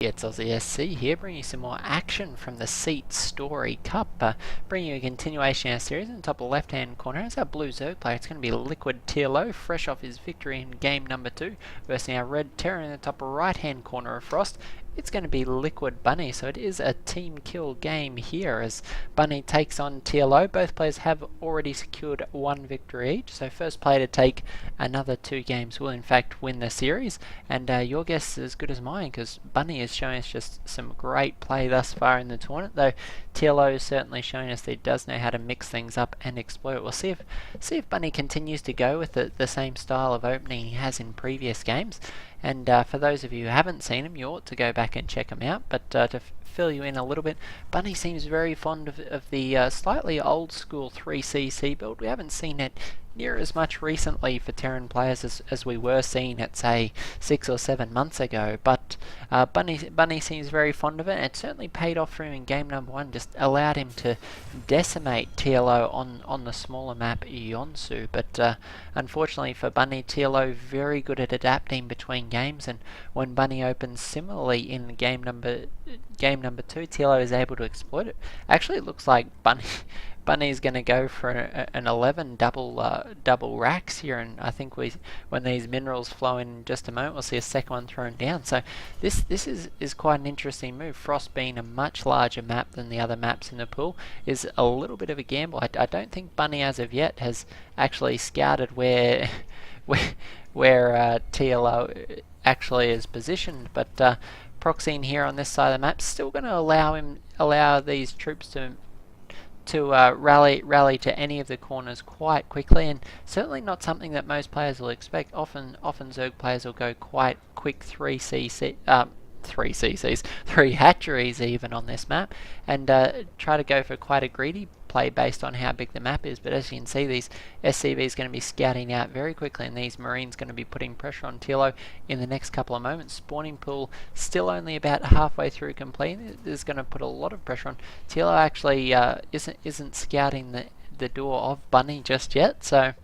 It's SSC here, bringing you some more action from the Seat Story Cup. Bringing you a continuation of our series. In the top left hand corner is our blue Zerg player. It's going to be LiquidTLO, fresh off his victory in game number 2, versus our red Terror. In the top right hand corner of Frost, it's going to be LiquidBunny. So it is a team kill game here as Bunny takes on TLO. Both players have already secured 1 victory each, so first player to take another 2 games will in fact win the series. And your guess is as good as mine, because Bunny is showing us just some great play thus far in the tournament, though TLO is certainly showing us that he does know how to mix things up and exploit. We'll see if Bunny continues to go with the same style of opening he has in previous games. And for those of you who haven't seen him, you ought to go back and check him out. But to fill you in a little bit, Bunny seems very fond of the slightly old school 3cc build. We haven't seen it near as much recently for Terran players as we were seeing it, say, 6 or 7 months ago, but Bunny seems very fond of it, and it certainly paid off for him in game number 1, just allowed him to decimate TLO on the smaller map Yonsu. But unfortunately for Bunny, TLO very good at adapting between games, and when Bunny opens similarly in game number 2, TLO is able to exploit it. Actually, it looks like Bunny's going to go for an 11 double racks here, and I think when these minerals flow in just a moment, we'll see a second one thrown down. So this is quite an interesting move. Frost being a much larger map than the other maps in the pool is a little bit of a gamble. I don't think Bunny as of yet has actually scouted where TLO actually is positioned, but proxying here on this side of the map still going to allow these troops to rally to any of the corners quite quickly, and certainly not something that most players will expect. Often Zerg players will go quite quick 3 hatcheries even on this map, and try to go for quite a greedy play based on how big the map is. But as you can see, these SCV is going to be scouting out very quickly, and these Marines going to be putting pressure on TLO in the next couple of moments. Spawning pool still only about halfway through complete. This is going to put a lot of pressure on TLO. Actually isn't scouting the door of Bunny just yet, so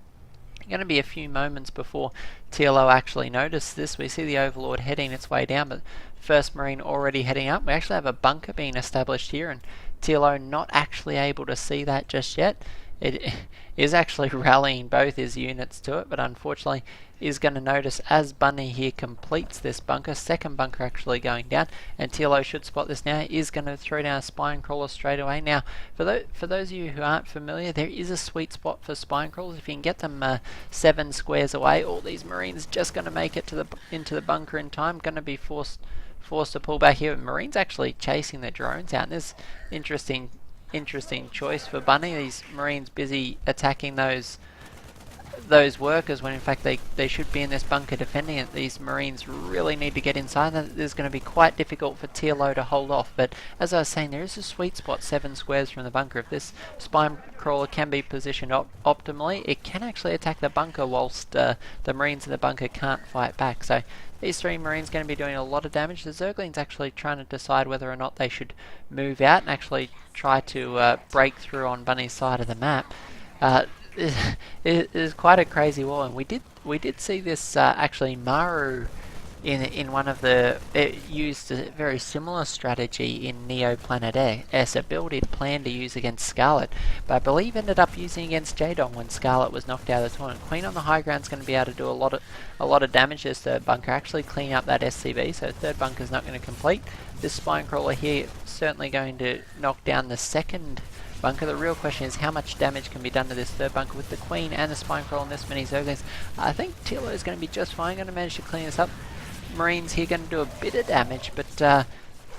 going to be a few moments before TLO actually notice this. We see the Overlord heading its way down, but first Marine already heading up. We actually have a bunker being established here, and TLO not actually able to see that just yet. It is actually rallying both his units to it, but unfortunately is going to notice as Bunny here completes this bunker. Second bunker actually going down, and TLO should spot this now. Is going to throw down a spine crawler straight away. Now, for those of you who aren't familiar, there is a sweet spot for spine crawlers. If you can get them 7 squares away, all these Marines just going to make it into the bunker in time. Going to be forced to pull back here. Marines actually chasing the drones out, and this interesting choice for Bunny. These Marines busy attacking those workers when in fact they should be in this bunker defending it. These Marines really need to get inside. This is going to be quite difficult for TLO to hold off, but as I was saying, there is a sweet spot 7 squares from the bunker. If this spine crawler can be positioned optimally, it can actually attack the bunker whilst the Marines in the bunker can't fight back. So these 3 Marines going to be doing a lot of damage. The Zerglings actually trying to decide whether or not they should move out and actually try to break through on Bunny's side of the map. It is quite a crazy war, and we did see this actually Maru in one of the used a very similar strategy in Neo Planet S, a build he'd planned to use against Scarlet, but I believe ended up using against Jadong when Scarlet was knocked out of the tournament. Queen on the high ground is going to be able to do a lot of damage to this third bunker, actually clean up that SCV, so third bunker is not going to complete. This spine crawler here certainly going to knock down the second bunker. The real question is how much damage can be done to this third bunker with the Queen and the spine crawler and this many Zerglings. I think TLO is going to be just fine, going to manage to clean this up. Marines here going to do a bit of damage, but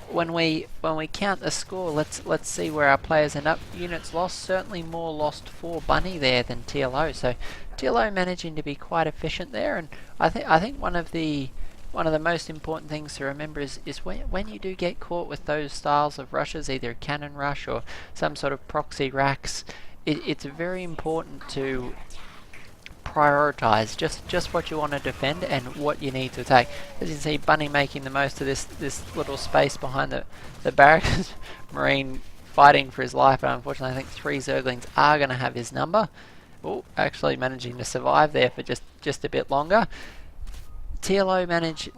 when we count the score, let's see where our players end up. Units lost, certainly more lost for Bunny there than TLO. So TLO managing to be quite efficient there, and I think one of the most important things to remember is when you do get caught with those styles of rushes, either a cannon rush or some sort of proxy racks, it's very important to prioritize just what you want to defend and what you need to attack. As you can see, Bunny making the most of this little space behind the barracks. Marine fighting for his life, but unfortunately I think 3 Zerglings are going to have his number. Oh, actually managing to survive there for just a bit longer. TLO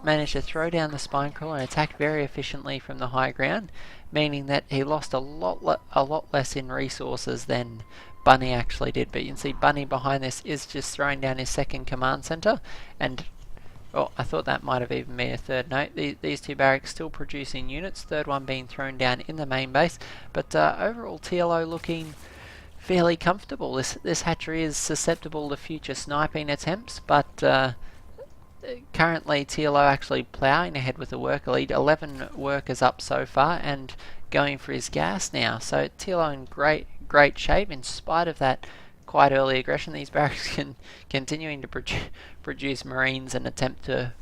managed to throw down the spine crawler and attack very efficiently from the high ground, meaning that he lost a lot less in resources than Bunny actually did. But you can see Bunny behind this is just throwing down his second command center, and well, I thought that might have even been a third note. These two barracks still producing units, third one being thrown down in the main base, but overall TLO looking fairly comfortable. This hatchery is susceptible to future sniping attempts, but currently TLO actually ploughing ahead with the worker lead, 11 workers up so far and going for his gas now. So TLO in great shape in spite of that quite early aggression. These barracks can continuing to produce Marines and attempt to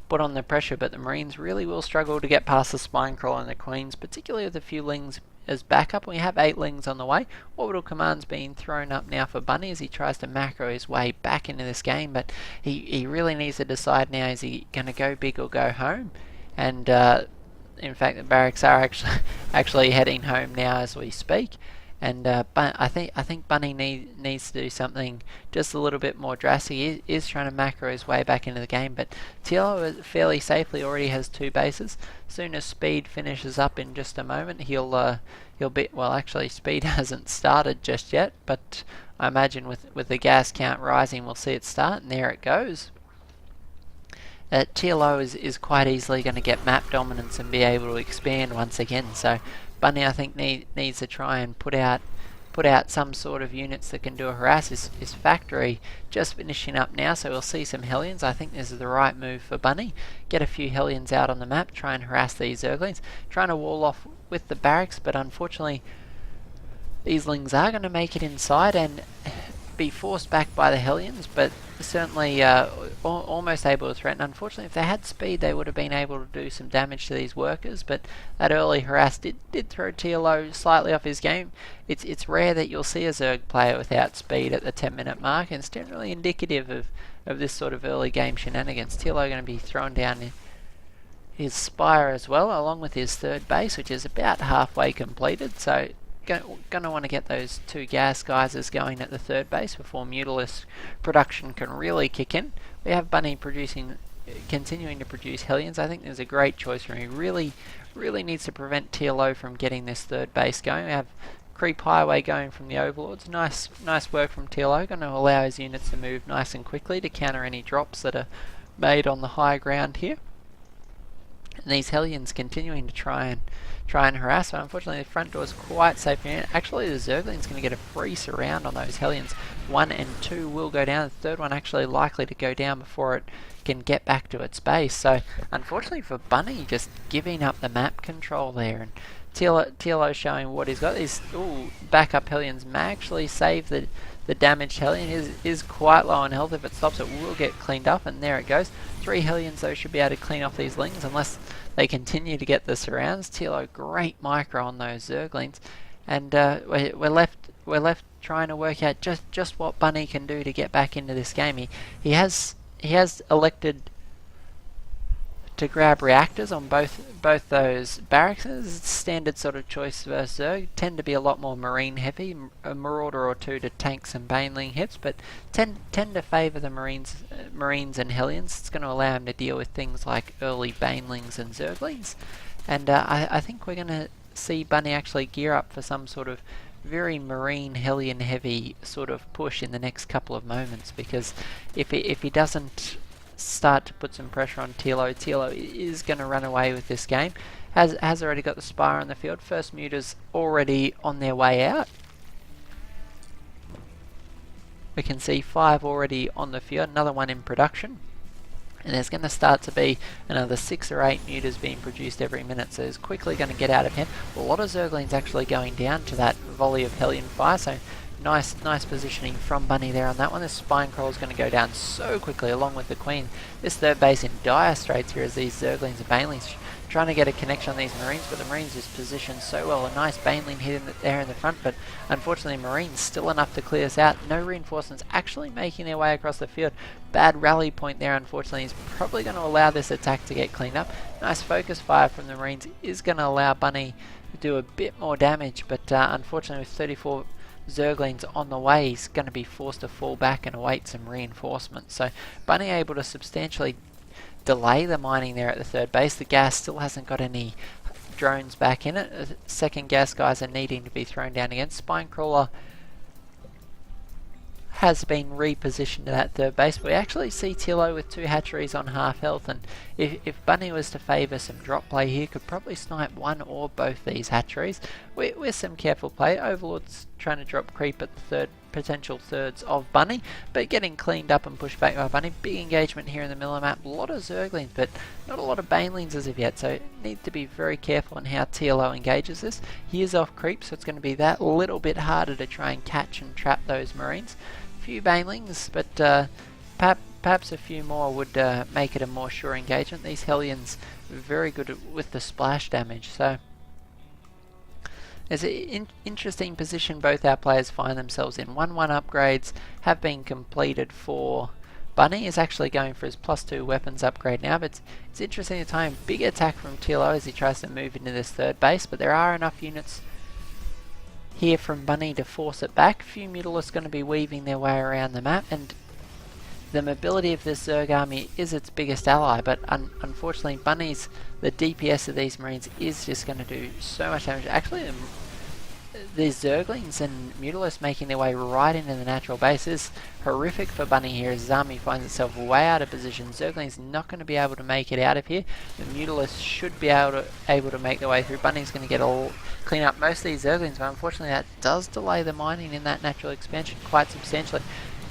put on the pressure, but the Marines really will struggle to get past the spine crawler and the Queens, particularly with a few Lings as backup. We have 8 Lings on the way. Orbital command's being thrown up now for Bunny as he tries to macro his way back into this game, but he really needs to decide now, is he going to go big or go home? And in fact the barracks are actually heading home now as we speak. And I think Bunny needs to do something just a little bit more drastic. He is trying to macro his way back into the game, but TLO fairly safely already has 2 bases. Soon as speed finishes up in just a moment, he'll be, well, actually speed hasn't started just yet, but I imagine with the gas count rising we'll see it start, and there it goes. TLO is quite easily going to get map dominance and be able to expand once again. So Bunny, I think, needs to try and put out some sort of units that can do a harass. His factory just finishing up now, so we'll see some Hellions. I think this is the right move for Bunny. Get a few Hellions out on the map, try and harass these Zerglings, trying to wall off with the barracks, but unfortunately these Lings are going to make it inside and be forced back by the Hellions, but certainly almost able to threaten. Unfortunately, if they had speed, they would have been able to do some damage to these workers, but that early harass did throw TLO slightly off his game. It's rare that you'll see a Zerg player without speed at the 10-minute mark, and it's generally indicative of this sort of early game shenanigans. TLO going to be thrown down his Spire as well, along with his third base, which is about halfway completed, so going to want to get those 2 gas geysers going at the third base before Mutalisk production can really kick in. We have Bunny continuing to produce Hellions. I think there's a great choice for him. He really needs to prevent TLO from getting this third base going. We have Creep Highway going from the Overlords. Nice work from TLO. Going to allow his units to move nice and quickly to counter any drops that are made on the high ground here. And these Hellions continuing to try and harass, but unfortunately the front door is quite safe. Actually, the Zergling's going to get a free surround on those Hellions. 1 and 2 will go down. The third one actually likely to go down before it can get back to its base. So unfortunately for Bunny, just giving up the map control there, and TLO showing what he's got. These backup Hellions may actually save the damaged Hellion. Is quite low on health. If it stops, it will get cleaned up, and there it goes. 3 Hellions though should be able to clean off these Lings unless they continue to get the surrounds. TLO great micro on those Zerglings, and we're left trying to work out just what Bunny can do to get back into this game. He has elected to grab reactors on both those barracks. It's a standard sort of choice versus Zerg. Tend to be a lot more Marine heavy, a Marauder or 2 to tank some Baneling hits, but tend to favour the Marines and Hellions. It's going to allow him to deal with things like early Banelings and Zerglings, and I think we're going to see Bunny actually gear up for some sort of very Marine Hellion heavy sort of push in the next couple of moments, because if he doesn't start to put some pressure on TLO is going to run away with this game. Has already got the Spire on the field. First Muters already on their way out. We can see 5 already on the field, another one in production, and there's going to start to be another 6 or 8 Muters being produced every minute, so it's quickly going to get out of hand. A lot of Zerglings actually going down to that volley of Hellion fire, so nice positioning from Bunny there on that one. This spine crawl is going to go down so quickly along with the Queen. This third base in dire straits here as these Zerglings and Banelings trying to get a connection on these Marines, but the Marines is positioned so well. A nice Baneling hit there in the front, but unfortunately Marines still enough to clear us out. No reinforcements actually making their way across the field. Bad rally point there, unfortunately. Is probably going to allow this attack to get cleaned up. Nice focus fire from the Marines is going to allow Bunny to do a bit more damage, but unfortunately with 34 Zerglings on the way, he's going to be forced to fall back and await some reinforcements. So Bunny able to substantially delay the mining there at the third base. The gas still hasn't got any drones back in it. Second gas guys are needing to be thrown down again. Spinecrawler has been repositioned to that third base. We actually see TLO with 2 hatcheries on half health, and if Bunny was to favour some drop play here, could probably snipe one or both these hatcheries with some careful play. Overlord's trying to drop creep at the potential thirds of Bunny, but getting cleaned up and pushed back by Bunny. Big engagement here in the middle of the map. A lot of Zerglings, but not a lot of Banelings as of yet, so need to be very careful on how TLO engages this. He is off creep, so it's going to be that little bit harder to try and catch and trap those Marines. Few Banelings, but perhaps a few more would make it a more sure engagement. These Hellions very good with the splash damage, so there's an interesting position both our players find themselves in. 1-1 upgrades have been completed for Bunny. Is actually going for his +2 weapons upgrade now, but it's interesting to time. Big attack from TLO as he tries to move into this third base, but there are enough units here from Bunny to force it back. A few Mutalisks going to be weaving their way around the map, and the mobility of this Zerg army is its biggest ally, but unfortunately the DPS of these Marines is just going to do so much damage. Actually, these Zerglings and Mutalisks making their way right into the natural base is horrific for Bunny here as his army finds itself way out of position. Zerglings not going to be able to make it out of here. The Mutalisks should be able to make their way through. Bunny's going to get clean up most of these Zerglings, but unfortunately that does delay the mining in that natural expansion quite substantially.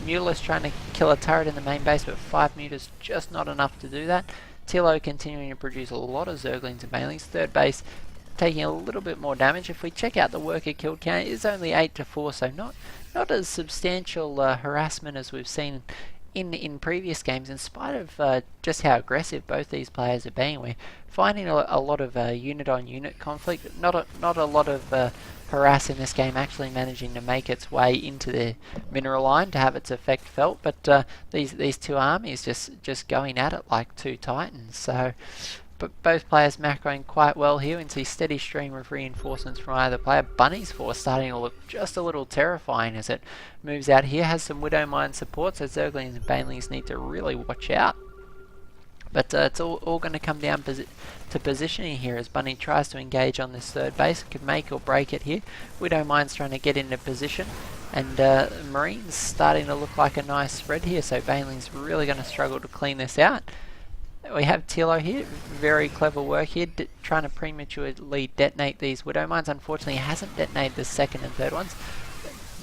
Mutalisks trying to kill a turret in the main base, but 5 Mutas just not enough to do that. TLO continuing to produce a lot of Zerglings and Banelings. Third base taking a little bit more damage. If we check out the worker killed count, it is only 8-4, so not as substantial harassment as we've seen in previous games, in spite of just how aggressive both these players are being. We're finding a lot of unit-on-unit conflict, not a lot of harass in this game actually managing to make its way into the mineral line to have its effect felt, but these two armies just going at it like two titans. So but both players macroing quite well here. We can see steady stream of reinforcements from either player. Bunny's force starting to look just a little terrifying as it moves out here. Has some Widow Mine support, so Zerglings and Banelings need to really watch out. But it's all going to come down to positioning here as Bunny tries to engage on this third base. Could make or break it here. Widow Mine's trying to get into position, and Marines starting to look like a nice spread here, so Banelings really going to struggle to clean this out. We have TLO here, very clever work here, trying to prematurely detonate these Widow Mines. Unfortunately, he hasn't detonated the second and third ones,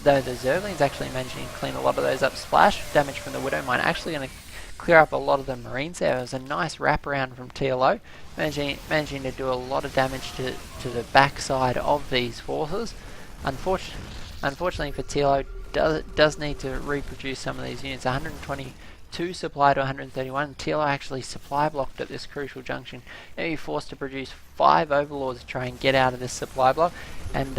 though the Zerglings actually managing to clean a lot of those up. Splash damage from the Widow Mine actually going to clear up a lot of the Marines there. It was a nice wraparound from TLO, managing to do a lot of damage to the backside of these forces. Unfortunately for TLO, does need to reproduce some of these units. 122 supply to 131. TLO actually supply blocked at this crucial junction. Now you're forced to produce 5 Overlords to try and get out of this supply block, and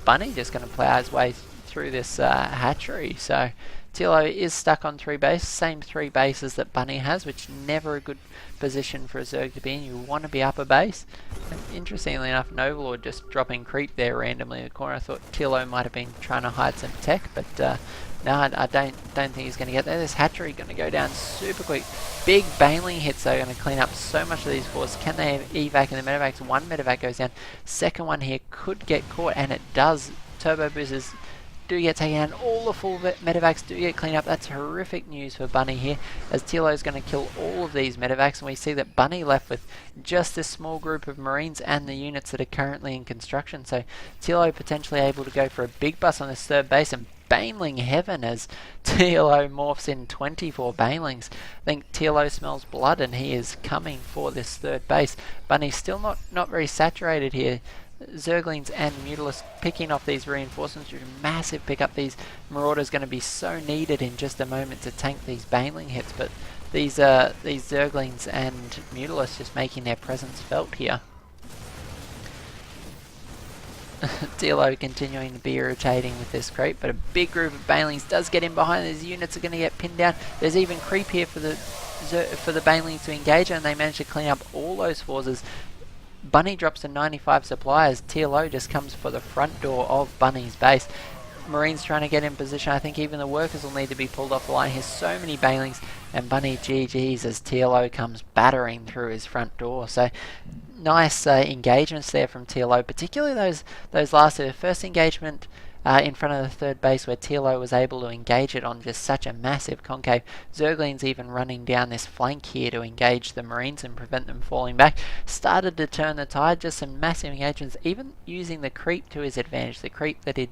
Bunny just going to plow his way through this hatchery. So TLO is stuck on 3 bases, same 3 bases that Bunny has, which never a good position for a Zerg to be in. You want to be up a base. And interestingly enough, an Overlord just dropping creep there randomly in the corner. I thought TLO might have been trying to hide some tech, but no, I don't think he's going to get there. This hatchery going to go down super quick. Big Baneling hits though, going to clean up so much of these forces. Can they evac in the medevacs? One medevac goes down. Second one here could get caught, and it does. Turbo boosters do get taken out. All the full medevacs do get cleaned up. That's horrific news for Bunny here, as TLO is going to kill all of these medevacs, and we see that Bunny left with just this small group of Marines and the units that are currently in construction. So TLO potentially able to go for a big bus on this third base, and Baneling heaven as TLO morphs in 24 Banelings. I think TLO smells blood and he is coming for this third base. Bunny's still not very saturated here. Zerglings and Mutalisks picking off these reinforcements, which is a massive pickup. These Marauders going to be so needed in just a moment to tank these Baneling hits, but these Zerglings and Mutalisks just making their presence felt here. TLO continuing to be irritating with this creep, but a big group of Banelings does get in behind. These units are going to get pinned down. There's even creep here for the Banelings to engage, and they manage to clean up all those forces. Bunny drops to 95 supplies. TLO just comes for the front door of Bunny's base. Marines trying to get in position. I think even the workers will need to be pulled off the line. Here's so many banelings, and Bunny GG's as TLO comes battering through his front door. So nice engagements there from TLO, particularly those last two. The first engagement in front of the third base where TLO was able to engage it on just such a massive concave. Zergling's even running down this flank here to engage the Marines and prevent them falling back. Started to turn the tide, just some massive engagements, even using the creep to his advantage. The creep that he'd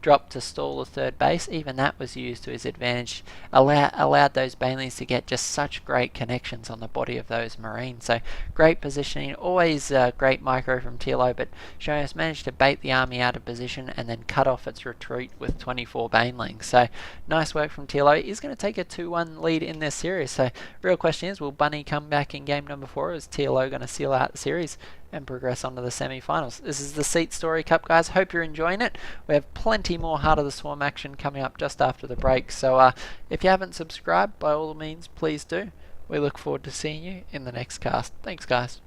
dropped to stall the third base, even that was used to his advantage, allowed those banelings to get just such great connections on the body of those Marines. So great positioning, always great micro from TLO, but Shonos managed to bait the army out of position and then cut off its retreat with 24 banelings. So nice work from TLO. He's going to take a 2-1 lead in this series. So real question is, will Bunny come back in game number 4? Is TLO going to seal out the series and progress on to the semi-finals? This is the Seat Story Cup, guys. Hope you're enjoying it. We have plenty more Heart of the Swarm action coming up just after the break. So if you haven't subscribed, by all means, please do. We look forward to seeing you in the next cast. Thanks, guys.